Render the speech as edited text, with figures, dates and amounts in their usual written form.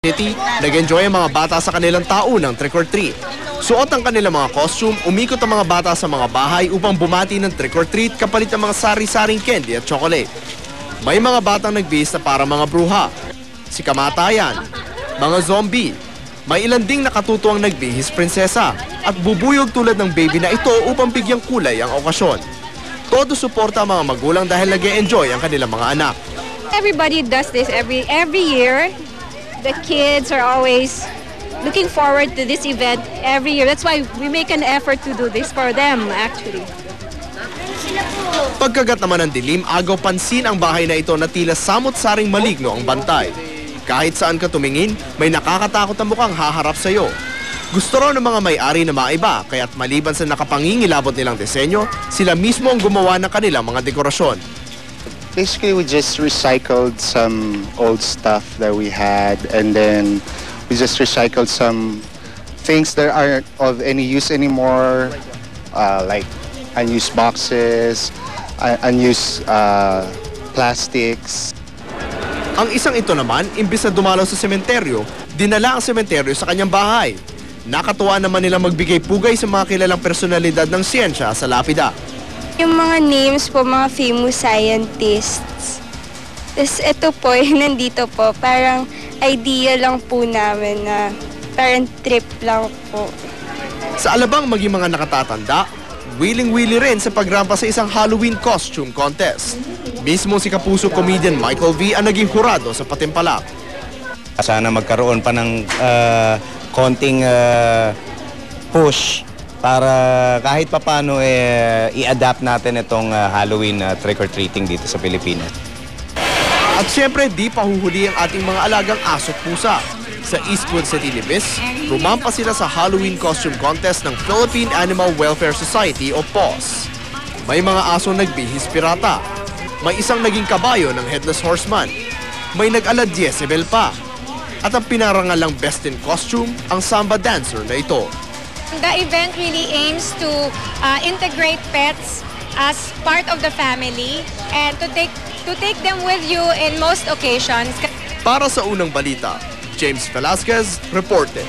City, nag-enjoy ang mga bata sa kanilang taunang trick or treat. Suot ang kanilang mga costume, umikot ang mga bata sa mga bahay upang bumati ng trick or treat kapalit ng mga sari-saring candy at chocolate. May mga batang nagbihis na para mga bruha, si kamatayan, mga zombie, may ilan ding nakatutuang nagbihis prinsesa at bubuyog tulad ng baby na ito upang bigyang kulay ang okasyon. Todo suporta ang mga magulang dahil nag-e-enjoy ang kanilang mga anak. Everybody does this every year. The kids are always looking forward to this event every year. That's why we make an effort to do this for them, actually. Pagkagat naman ng dilim, agaw pansin ang bahay na ito na tila samot-saring maligno ang bantay. Kahit saan ka tumingin, may nakakatakot na mukhang haharap sa iyo. Gusto raw ng mga may-ari na maiba, kaya't maliban sa nakapangingilabot nilang disenyo, sila mismo ang gumawa ng kanilang mga dekorasyon. Basically, we just recycled some old stuff that we had, and then we just recycled some things that aren't of any use anymore, like unused boxes, unused plastics. Ang isang ito naman, imbis na dumalaw sa sementeryo, dinala ang sementeryo sa kanyang bahay. Nakatuwa naman nilang magbigay pugay sa mga kilalang personalidad ng siyensya sa lapida. Yung mga names po, mga famous scientists. Tapos ito po, nandito po, parang idea lang po namin na parang trip lang po. Sa alabang maging mga nakatatanda, willing-willy rin sa pagrampa sa isang Halloween costume contest. Mismo si kapuso comedian Michael V ang naging hurado sa patimpalak. Sana magkaroon pa ng konting push para kahit papano i-adapt natin itong Halloween trick-or-treating dito sa Pilipinas. At syempre, di pa huhuli ang ating mga alagang aso't pusa. Sa Eastwood City, Libis, rumampa sila sa Halloween costume contest ng Philippine Animal Welfare Society o PAWS. May mga asong nagbihis pirata. May isang naging kabayo ng Headless Horseman. May nag-alad Jezebel pa. At ang pinarangalang best in costume, ang samba dancer na ito. The event really aims to integrate pets as part of the family and to take them with you in most occasions. Para sa unang balita, James Velasquez, reported.